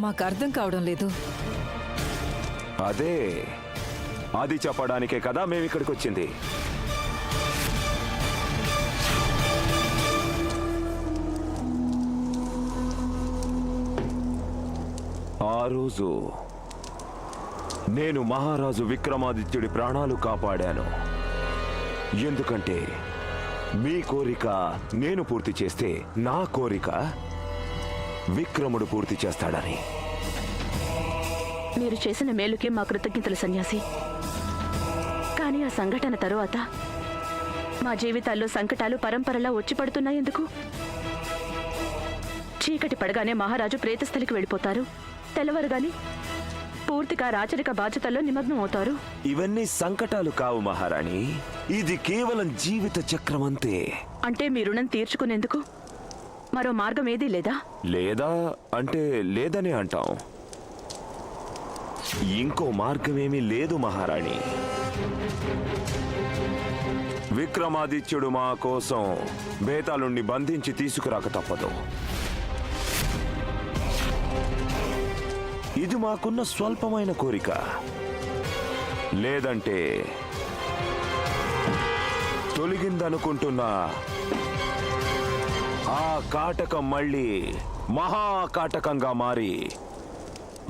మాకు అర్థం కావడం లేదు. అది చెప్పడానికే కదా మేమిక్కడికి వచ్చింది. ఆ రోజు నేను మహారాజు విక్రమాదిత్యుడి ప్రాణాలు కాపాడాను. ఎందుకంటే మీ కోరిక నేను పూర్తి చేస్తే నా కోరిక విక్రముడు పూర్తి చేస్తాడని. మీరు చేసిన మేలుకే మా కృతజ్ఞతలు సన్యాసి. కానీ ఆ సంఘటన తరువాత మా జీవితాల్లో సంకటాలు పరంపరలా వచ్చి పడుతున్నాయెందుకు? చీకటి పడగానే మహారాజు ప్రేతస్థలికి వెళ్ళిపోతారు. తెల్లవారుగాని పూర్తిగా రాచరిక బాధ్యతల్లో నిమగ్నం అవుతారు. ఇవన్నీ సంకటాలు కావు మహారాణి, ఇది కేవలం జీవిత చక్రం అంతే. అంటే మీ రుణం తీర్చుకునేందుకు మరో మార్గం ఏదీ లేదా? లేదా అంటే లేదనే అంటాం. ఇంకో మార్గమేమీ లేదు మహారాణి. విక్రమాదిత్యుడు మా కోసం బేతాళుణ్ణి బంధించి తీసుకురాక తప్పదు. ఇది మాకున్న స్వల్పమైన కోరిక. లేదంటే తొలగిందనుకుంటున్నా ఆ కాటకం మళ్ళీ మహాకాటకంగా మారి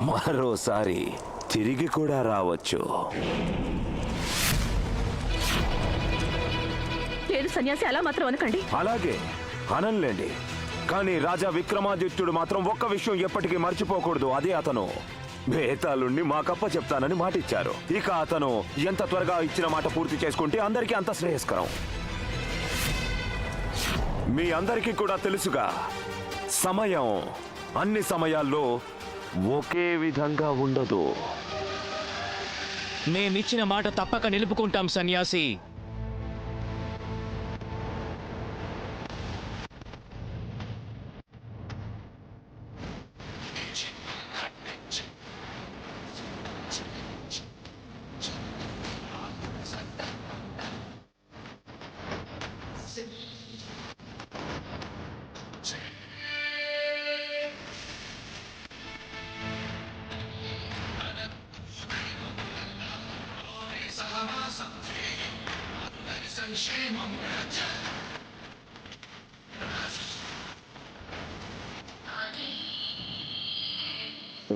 మరోసారి తిరిగి కూడా రావచ్చు. లేదు సన్యాసి, అలా మాత్రం అనకండి. అలాగే అనంలేండి, కానీ రాజా విక్రమాదిత్యుడు మాత్రం ఒక్క విషయం ఎప్పటికీ మర్చిపోకూడదు. అదే అతను బేతాళుణ్ణి మాకప్ప చెప్తానని మాటిచ్చారు. ఇక అతను ఎంత త్వరగా ఇచ్చిన మాట పూర్తి చేసుకుంటే అందరికీ అంత శ్రేయస్కరం. మీ అందరికీ కూడా తెలుసుగా, సమయం అన్ని సమయాల్లో ఒకే విధంగా ఉండదు. మేమిచ్చిన మాట తప్పక నిలుపుకుంటాం సన్యాసి.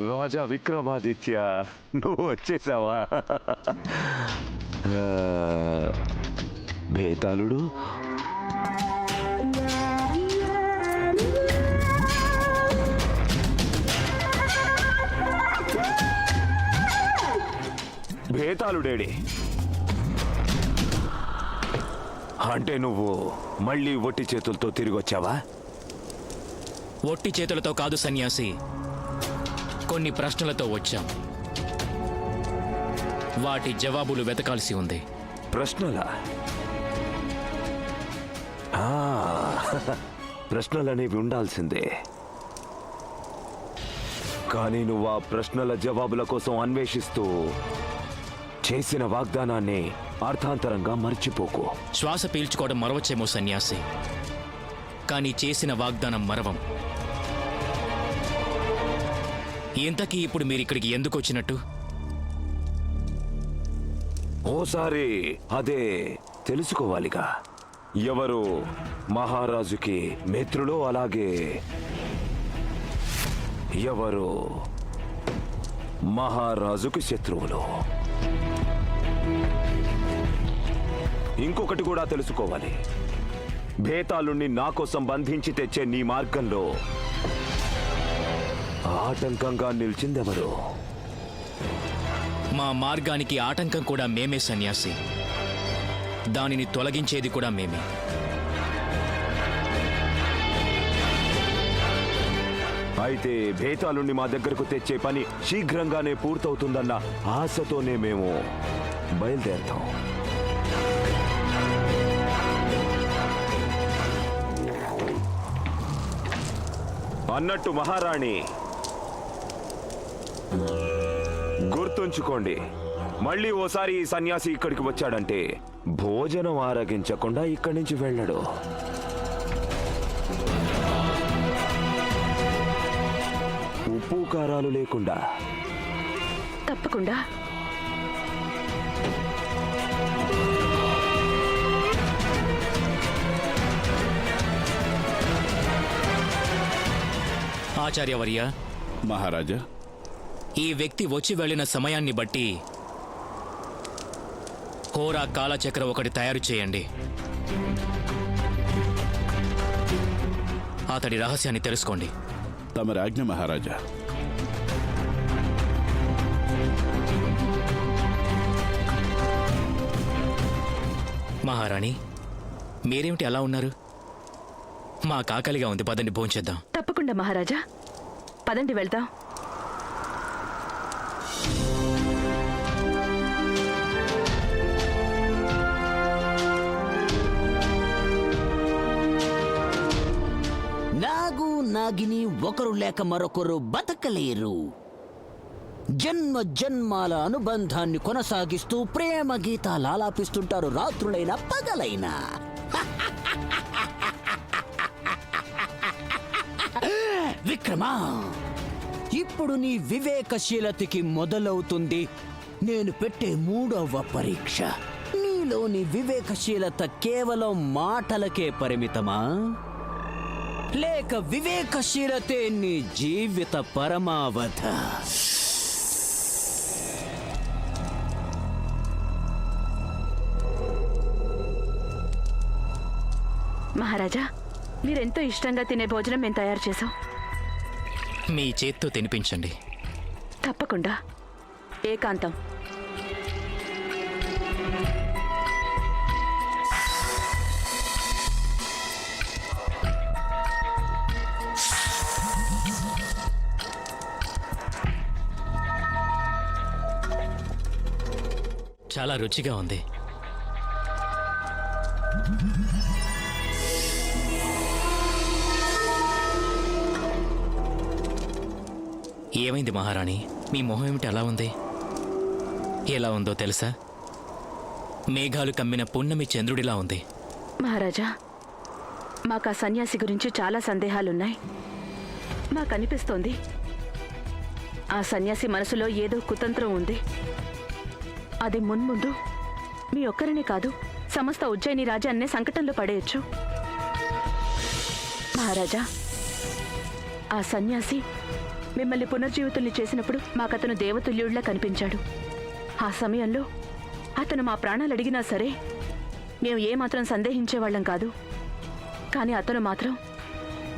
రాజా విక్రమాదిత్య, నువ్వు వచ్చేసావా? బేతాళుడు బేతాళుడేడి? అంటే నువ్వు మళ్ళీ ఒట్టి చేతులతో తిరిగి వచ్చావా? ఒట్టి చేతులతో కాదు సన్యాసి, కొన్ని ప్రశ్నలతో వచ్చాం. వాటి జవాబులు వెతకాల్సి ఉంది. ప్రశ్నలా? ప్రశ్నలనేవి ఉండాల్సిందే, కానీ నువ్వు ఆ ప్రశ్నల జవాబుల కోసం అన్వేషిస్తూ చేసిన వాగ్దానాన్ని అర్థాంతరంగా మర్చిపోకు. శ్వాస పీల్చుకోవడం మరవచ్చేమో సన్యాసి, కానీ చేసిన వాగ్దానం మరవం. ఇంతకీ ఇప్పుడు మీరిక్కడికి ఎందుకు వచ్చినట్టు? ఓసారి అదే తెలుసుకోవాలిగా. ఎవరు మహారాజుకి మిత్రులో, అలాగే ఎవరు మహారాజుకి శత్రువులు. ఇంకొకటి కూడా తెలుసుకోవాలి. బేతాళుణ్ణి నా కోసం బంధించి తెచ్చే నీ మార్గంలో ఆటంకంగా నిలిచిందెవరు? మా మార్గానికి ఆటంకం కూడా మేమే సన్యాసి, దానిని తొలగించేది కూడా మేమే. అయితే బేతాళుణ్ణి మా దగ్గరకు తెచ్చే పని శీఘ్రంగానే పూర్తవుతుందన్న ఆశతోనే మేము బయలుదేరుతాం. అన్నట్టు మహారాణి, గుర్తుంచుకోండి, మళ్ళీ ఓసారి ఈ సన్యాసి ఇక్కడికి వచ్చాడంటే భోజనం ఆరగించకుండా ఇక్కడి నుంచి వెళ్ళడు. ఉప్పు కారాలు లేకుండా. తప్పకుండా. ఆచార్యవర్య, మహారాజా, ఈ వ్యక్తి వచ్చి వెళ్ళిన సమయాన్ని బట్టి హోరా కాలచక్ర ఒకటి తయారు చేయండి. అతడి రహస్యాన్ని తెలుసుకోండి. తమరి ఆజ్ఞ మహారాజా. మహారాణి, మీరేమిటి అలా ఉన్నారు? మా కాకలిగా ఉంది, పదండి భోంచేద్దాం. తప్పకుండా మహారాజా, పదండి వెళ్దాం. నాగు నాగిని ఒకరు లేక మరొకరు బతకలేరు. జన్మ జన్మాల అనుబంధాన్ని కొనసాగిస్తూ ప్రేమ గీతాలు ఆలాపిస్తుంటారు, రాత్రులైనా పగలైనా. విక్రమా, ఇప్పుడు నీ వివేకశీలతకి మొదలవుతుంది నేను పెట్టే 3వ పరీక్ష. నీలోని వివేకశీలత కేవలం మాటలకే పరిమితమా, లేక వివేకశీలతే నీ జీవిత పరమావధ? మహారాజా, మీరెంతో ఇష్టంగా తినే భోజనం మేము తయారు చేశాం. మీ చేత్తో తినిపించండి. తప్పకుండా. ఏకాంతం. చాలా రుచిగా ఉంది. ఏమైంది మహారాణి? మీ మొహం ఏమిటి అలా ఉంది? ఎలా ఉందో తెలుసా? మేఘాలు కమ్మిన పున్నమి చంద్రుడిలా ఉంది. మహారాజా, మాకు ఆ సన్యాసి గురించి చాలా సందేహాలున్నాయి. మాకనిపిస్తోంది ఆ సన్యాసి మనసులో ఏదో కుతంత్రం ఉంది. అది మున్ముందు మీ ఒక్కరినే కాదు, సమస్త ఉజ్జయిని రాజ్యాన్నే సంకటంలో పడేయచ్చు. మహారాజా, ఆ సన్యాసి మిమ్మల్ని పునర్జీవితుల్ని చేసినప్పుడు మాకతను దేవతుల్యుడిలా కనిపించాడు. ఆ సమయంలో అతను మా ప్రాణాలు అడిగినా సరే మేము ఏమాత్రం సందేహించేవాళ్ళం కాదు. కానీ అతను మాత్రం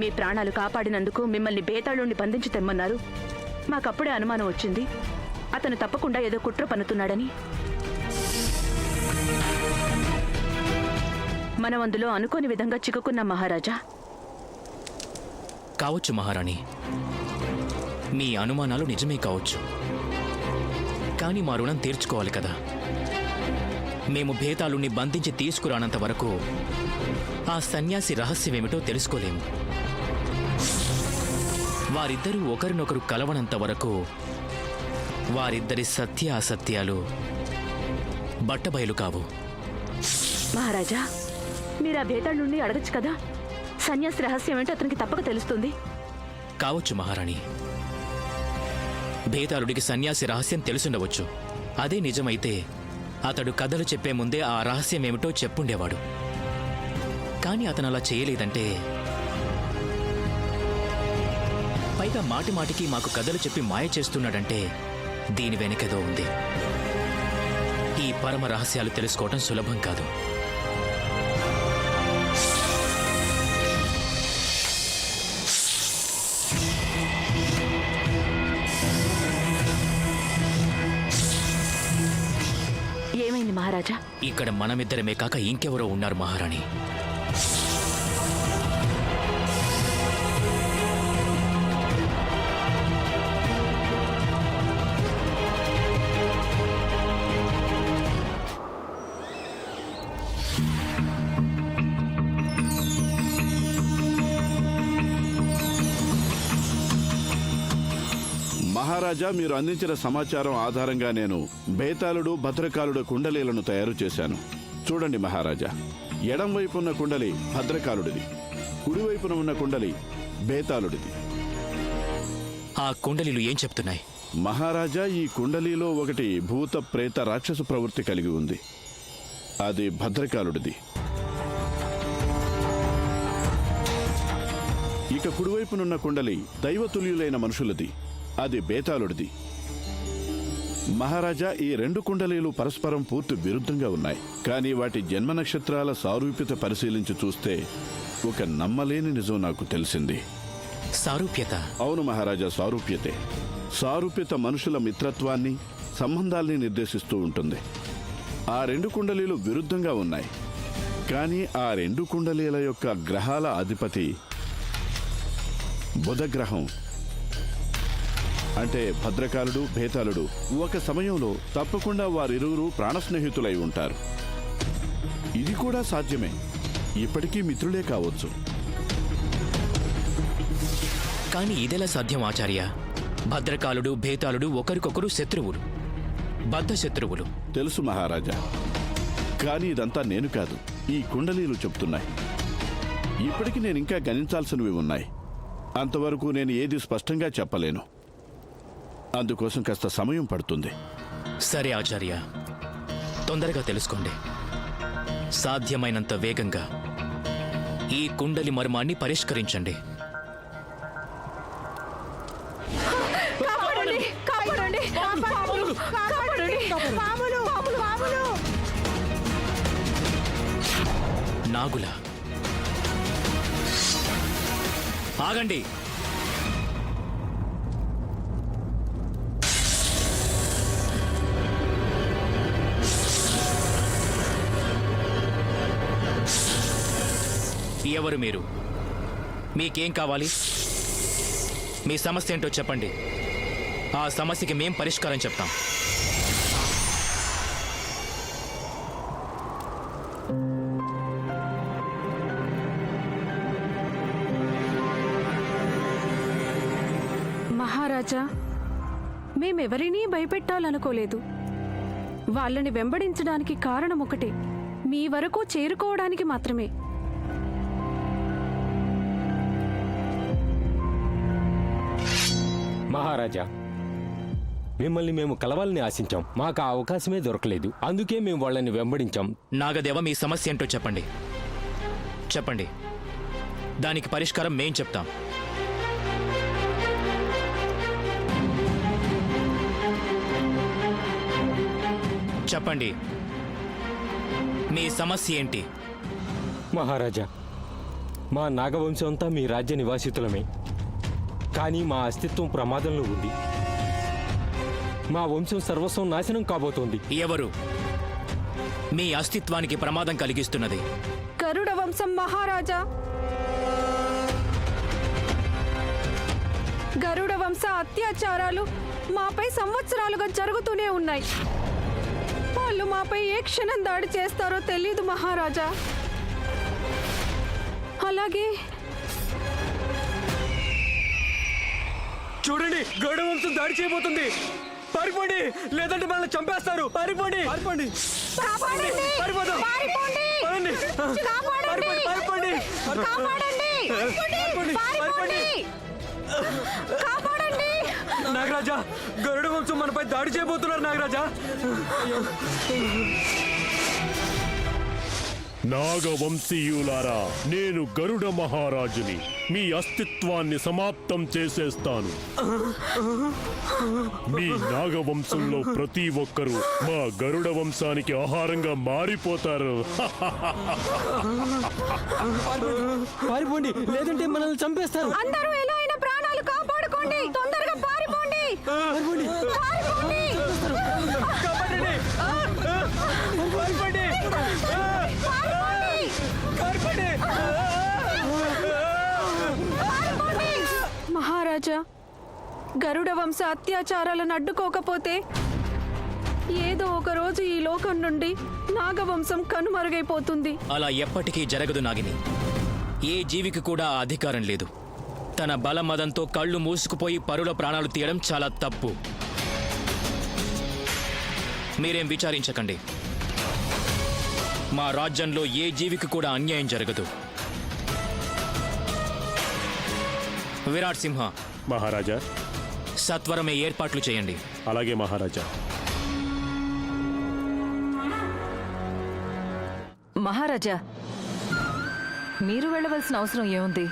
మీ ప్రాణాలు కాపాడినందుకు మిమ్మల్ని బేతాళుణ్ణి బంధించి తెమ్మన్నారు. మాకప్పుడే అనుమానం వచ్చింది అతను తప్పకుండా ఏదో కుట్ర పన్నుతున్నాడని. మనం అందులో అనుకోని విధంగా చిక్కుకున్నాం మహారాజా. కావచ్చు మహారాణి, మీ అనుమానాలు నిజమే కావచ్చు. కానీ మా రుణం తీర్చుకోవాలి కదా. మేము భేతాళుణ్ణి బంధించి తీసుకురానంత వరకు ఆ సన్యాసి రహస్యమేమిటో తెలుసుకోలేము. వారిద్దరూ ఒకరినొకరు కలవనంత వరకు వారిద్దరి సత్య అసత్యాలు బట్టబయలు కావు. మహారాజా, మీరు ఆ భేతాళుణ్ణి అడగచ్చు కదా. సన్యాసి రహస్యం ఏంటో అతనికి తప్పక తెలుస్తుంది. కావచ్చు మహారాణి, భేతాళుడికి సన్యాసి రహస్యం తెలుసుండవచ్చు. అదే నిజమైతే అతడు కథలు చెప్పే ముందే ఆ రహస్యం ఏమిటో చెప్పుండేవాడు. కానీ అతను అలా చేయలేదంటే, పైగా మాటి మాటికి మాకు కథలు చెప్పి మాయ చేస్తున్నాడంటే దీని వెనకేదో ఉంది. ఈ పరమ రహస్యాలు తెలుసుకోవటం సులభం కాదు. ఏమైంది మహారాజా? ఇక్కడ మనమిద్దరమే కాక ఇంకెవరో ఉన్నారు మహారాణి. మహారాజా, మీరు అందించిన సమాచారం ఆధారంగా నేను బేతాళుడు భద్రకాళుడు కుండలీలను తయారు చేశాను. చూడండి మహారాజా, ఎడం వైపు ఉన్న కుండలి భద్రకాళుడిది, కుడివైపున ఉన్న కుండలి బేతాళుడిది. ఆ కుండలీలు ఏం చెప్తున్నాయి? మహారాజా, ఈ కుండలీలో ఒకటి భూత ప్రేత రాక్షస ప్రవృత్తి కలిగి ఉంది. అది భద్రకాలుడిది. ఇక కుడివైపునున్న కుండలి దైవతుల్యులైన మనుషులది. అది బేతాళుడిది. మహారాజా, ఈ రెండు కుండలీలు పరస్పరం పూర్తి విరుద్ధంగా ఉన్నాయి. కానీ వాటి జన్మ నక్షత్రాల సారూప్యత పరిశీలించి చూస్తే ఒక నమ్మలేని నిజం నాకు తెలిసింది. సారూప్యత? అవును మహారాజా, సారూప్యతే. సారూప్యత మనుషుల మిత్రత్వాన్ని, సంబంధాల్ని నిర్దేశిస్తూ ఉంటుంది. ఆ రెండు కుండలీలు విరుద్ధంగా ఉన్నాయి. కానీ ఆ రెండు కుండలీల యొక్క గ్రహాల అధిపతి బుధగ్రహం. అంటే భద్రకాలుడు, బేతాళుడు ఒక సమయంలో తప్పకుండా వారిరువురు ప్రాణస్నేహితులై ఉంటారు. ఇది కూడా సాధ్యమే. ఇప్పటికీ మిత్రులే కావచ్చు. కానీ ఇదెలా సాధ్యం ఆచార్య? భద్రకాలుడు, బేతాళుడు ఒకరికొకరు శత్రువులు, బద్ధ శత్రువులు. తెలుసు మహారాజా, కానీ ఇదంతా నేను కాదు, ఈ కుండలీలు చెప్తున్నాయి. ఇప్పటికి నేను ఇంకా గణించాల్సినవి ఉన్నాయి. అంతవరకు నేను ఏది స్పష్టంగా చెప్పలేను. అందుకోసం కాస్త సమయం పడుతుంది. సరే ఆచార్య, తొందరగా తెలుసుకోండి. సాధ్యమైనంత వేగంగా ఈ కుండలి మర్మాన్ని పరిష్కరించండి. నాగుల, ఆగండి. ఎవరు మీరు? మీకేం కావాలి? మీ సమస్య ఏంటో చెప్పండి. ఆ సమస్యకి మేం పరిష్కారం చెప్తాం. మహారాజా, మేమెవరినీ భయపెట్టాలనుకోలేదు. వాళ్ళని వెంబడించడానికి కారణం ఒకటే, మీ వరకు చేరుకోవడానికి మాత్రమే. మహారాజా, మిమ్మల్ని మేము కలవాలని ఆశించాం. మాకు ఆ అవకాశమే దొరకలేదు. అందుకే మేము వాళ్ళని వెంబడించాం. నాగదేవ, మీ సమస్య ఏంటో చెప్పండి. చెప్పండి, దానికి పరిష్కారం మేం చెప్తాం. చెప్పండి, మీ సమస్య ఏంటి? మహారాజా, మా నాగవంశం అంతా మీ రాజ్య నివాసితులమే. కానీ మా అస్తిత్వం ప్రమాదంలో ఉంది. మా వంశం సర్వస్వం నాశనం కాబోతోంది. ఎవరు మీ అస్తిత్వానికి ప్రమాదం కలిగిస్తున్నది? గరుడ వంశం మహారాజా. గరుడ వంశ అత్యాచారాలు మాపై సంవత్సరాలుగా జరుగుతూనే ఉన్నాయి. వాళ్ళు మాపై ఏ క్షణం దాడి చేస్తారో తెలీదు మహారాజా. అలాగే చూడండి, గరుడ వంశం దాడి చేయబోతుంది. పారిపోండి, లేదంటే మనల్ని చంపేస్తారు. పారిపోండి, పారిపోండి, పారిపోదాం. పారిపోండి, పారిపోండి, పారిపోండి, పారిపోండి. నాగరాజా, గరుడ వంశం మనపై దాడి చేయబోతున్నారు. నాగరాజా, నాగవంశీయులారా, నేను గరుడ మహారాజుని. మీ అస్తిత్వాన్ని సమాప్తం చేసేస్తాను. మీ నాగవంశంలో ప్రతి ఒక్కరూ మా గరుడ వంశానికి ఆహారంగా మారిపోతారు. పారిపోండి, లేదంటే మనల్ని చంపేస్తారు. అందరూ ఎలా అయినా ప్రాణాలు కాపాడుకోండి. తొందరగా పారిపోండి. పారిపోండి. మహారాజా, గరుడ వంశ అత్యాచారాలను అడ్డుకోకపోతే ఏదో ఒక రోజు ఈ లోకం నుండి నాగవంశం కనుమరుగైపోతుంది. అలా ఎప్పటికీ జరగదు నాగిని. ఏ జీవికి కూడా ఆ అధికారం లేదు. తన బలమదంతో కళ్ళు మూసుకుపోయి పరుల ప్రాణాలు తీయడం చాలా తప్పు. మీరేం విచారించకండి. మా రాజ్యంలో ఏ జీవికి కూడా అన్యాయం జరగదు. విరాట్ సింహ, మహారాజా, సత్వరమే ఏర్పాట్లు చేయండి. అలాగే మహారాజా. మహారాజా, మీరు వెళ్ళవలసిన అవసరం ఏముంది?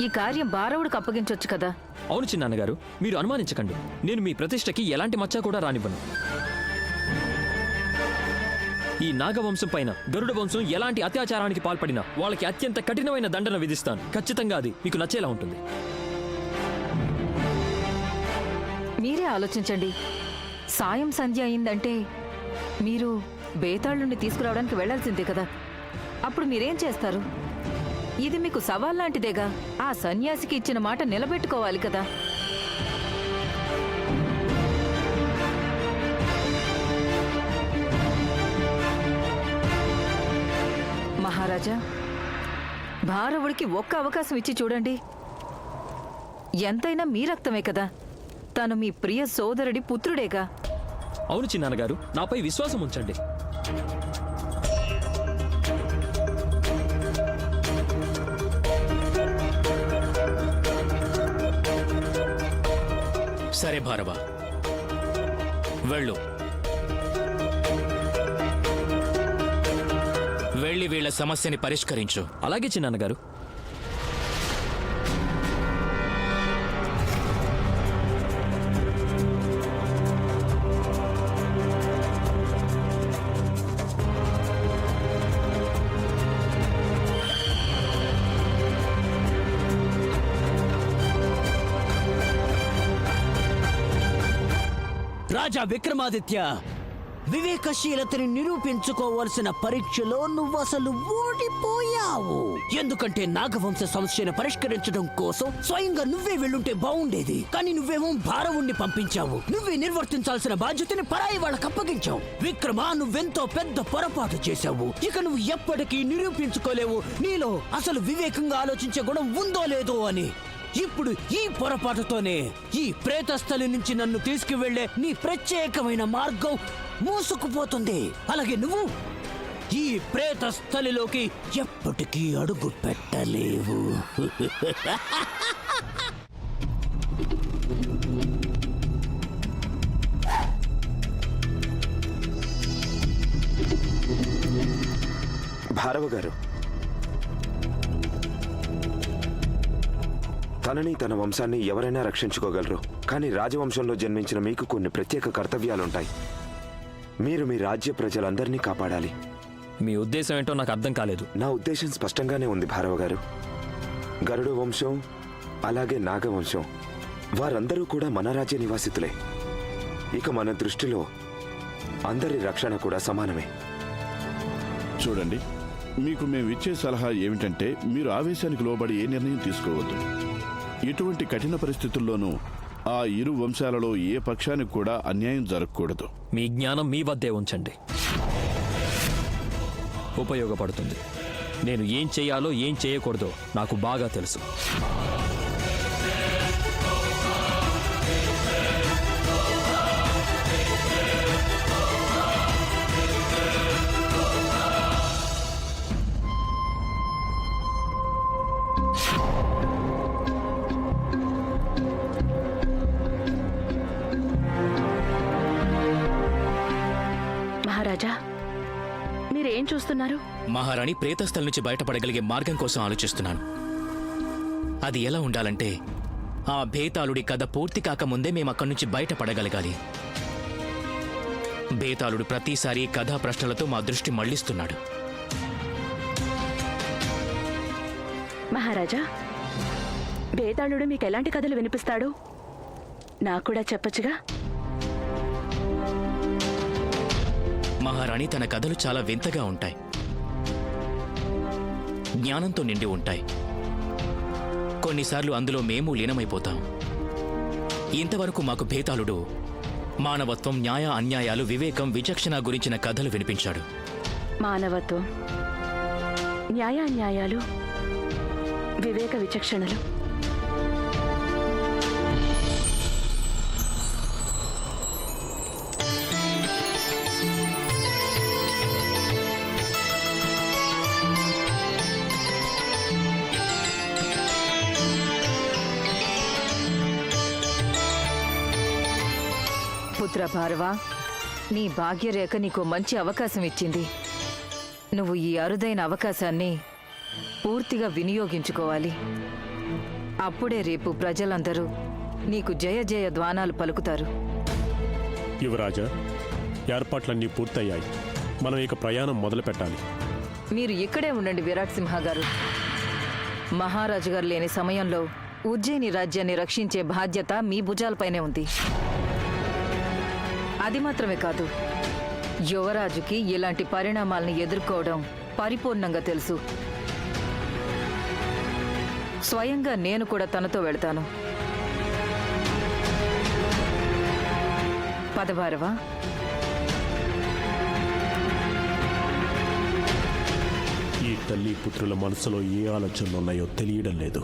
ఈ కార్యం భారవుడికి అప్పగించొచ్చు కదా. అవును చిన్నాన్నగారు, మీరు అనుమానించకండి. నేను మీ ప్రతిష్టకి ఎలాంటి మచ్చ కూడా రానివ్వను. ఈ నాగవంశం పైన గరుడ వంశం ఎలాంటి అత్యాచారానికి పాల్పడినా వాళ్ళకి అత్యంత కఠినమైన దండన విధిస్తాను. ఖచ్చితంగా అది మీకు నచ్చేలా ఉంటుంది. మీరే ఆలోచించండి. సాయం సంధ్య అయిందంటే మీరు బేతాళుని తీసుకురావడానికి వెళ్లాల్సిందే కదా. అప్పుడు మీరేం చేస్తారు? ఇది మీకు సవాల్ లాంటిదేగా. ఆ సన్యాసికి ఇచ్చిన మాట నిలబెట్టుకోవాలి కదా. మహారాజా, భారవుడికి ఒక్క అవకాశం ఇచ్చి చూడండి. ఎంతైనా మీ రక్తమే కదా. తను మీ ప్రియ సోదరుడి పుత్రుడేగా. అవును చిన్నాన్నగారు, నాపై విశ్వాసం ఉంచండి. సరే భారవ, వెళ్ళు. వెళ్ళి వీళ్ళ సమస్యని పరిష్కరించు. అలాగే చిన్నాన్నగారు. రాజా విక్రమాదిత్య, వివేకశీలతని నిరూపించుకోవలసిన పరీక్షలో నువ్వు అసలు ఓడిపోయావు. ఎందుకంటే నాగవంశ సమస్యను పరిష్కరించడం కోసం స్వయంగా నువ్వే వెళ్ళుంటే బాగుండేది. కానీ నువ్వేమో భారవుణ్ణి పంపించావు. నువ్వే నిర్వర్తించాల్సిన బాధ్యతని పరాయి వాళ్ళకి అప్పగించావు. విక్రమ, నువ్వెంతో పెద్ద పొరపాటు చేశావు. ఇక నువ్వు ఎప్పటికీ నిరూపించుకోలేవు నీలో అసలు వివేకంగా ఆలోచించే గుణం ఉందో లేదో అని. ఇప్పుడు ఈ పొరపాటుతోనే ఈ ప్రేతస్థలి నుంచి నన్ను తీసుకువెళ్లే నీ ప్రత్యేకమైన మార్గం మూసుకుపోతుంది. అలాగే నువ్వు ఈ ప్రేతస్థలిలోకి ఎప్పటికీ అడుగు పెట్టలేవు. భారవ గారు, తనని తన వంశాన్ని ఎవరైనా రక్షించుకోగలరు. కానీ రాజవంశంలో జన్మించిన మీకు కొన్ని ప్రత్యేక కర్తవ్యాలుంటాయి. మీరు మీ రాజ్య ప్రజలందరినీ కాపాడాలి. మీ ఉద్దేశం ఏంటో నాకు అర్థం కాలేదు. నా ఉద్దేశం స్పష్టంగానే ఉంది భారవ గారు. గరుడ వంశం అలాగే నాగవంశం వారందరూ కూడా మన రాజ్య నివాసితులే. ఇక మన దృష్టిలో అందరి రక్షణ కూడా సమానమే. చూడండి, మీకు మేము ఇచ్చే సలహా ఏమిటంటే మీరు ఆవేశానికి లోబడి ఏ నిర్ణయం తీసుకోవద్దు. ఇటువంటి కఠిన పరిస్థితుల్లోనూ ఆ ఇరు వంశాలలో ఏ పక్షానికి కూడా అన్యాయం జరగకూడదు. మీ జ్ఞానం మీ వద్దే ఉంచండి, ఉపయోగపడుతుంది. నేను ఏం చేయాలో ఏం చేయకూడదో నాకు బాగా తెలుసు. మహారాజా, మీరేం చూస్తున్నారు? మహారాణి ప్రేతస్థల నుంచి బయటపడగలిగే మార్గం కోసం ఆలోచిస్తున్నాను. అది ఎలా ఉండాలంటే ఆ బేతాళుడి కథ పూర్తి కాకముందే మేము అక్కడి నుంచి బయటపడగలగాలి. బేతాళుడు ప్రతిసారి కథా ప్రశ్నలతో మా దృష్టి మళ్లిస్తున్నాడు. మహారాజా, బేతాళుడు మీకు ఎలాంటి కథలు వినిపిస్తాడు? నాకు కూడా చెప్పచ్చుగా. మహారాణి, తన కథలు చాలా వింతగా ఉంటాయి, జ్ఞానంతో నిండి ఉంటాయి. కొన్నిసార్లు అందులో మేము లీనమైపోతాం. ఇంతవరకు మాకు బేతాళుడు మానవత్వం, న్యాయ అన్యాయాలు, వివేకం, విచక్షణ గురించిన కథలు వినిపించాడు. మానవత్వం, న్యాయ అన్యాయాలు, వివేక విచక్షణలు. పుత్ర భార్వ, నీ భాగ్యరేఖ నీకు మంచి అవకాశం ఇచ్చింది. నువ్వు ఈ అరుదైన అవకాశాన్ని పూర్తిగా వినియోగించుకోవాలి. అప్పుడే రేపు ప్రజలందరూ నీకు జయ జయ ధ్వానాలు పలుకుతారు. యువరాజా, ఏర్పాట్లన్నీ పూర్తయ్యాయి. మనం ఇక ప్రయాణం మొదలు పెట్టాలి. మీరు ఇక్కడే ఉండండి విరాట్ సింహ గారు. మహారాజు గారు లేని సమయంలో ఉజ్జయిని రాజ్యాన్ని రక్షించే బాధ్యత మీ భుజాలపైనే ఉంది. అది మాత్రమే కాదు, యువరాజుకి ఇలాంటి పరిణామాలను ఎదుర్కోవడం పరిపూర్ణంగా తెలుసు. స్వయంగా నేను కూడా తనతో వెళ్తాను. పదభారవా. ఈ తల్లి పుత్రుల మనసులో ఏ ఆలోచనలు ఉన్నాయో తెలియడం లేదు.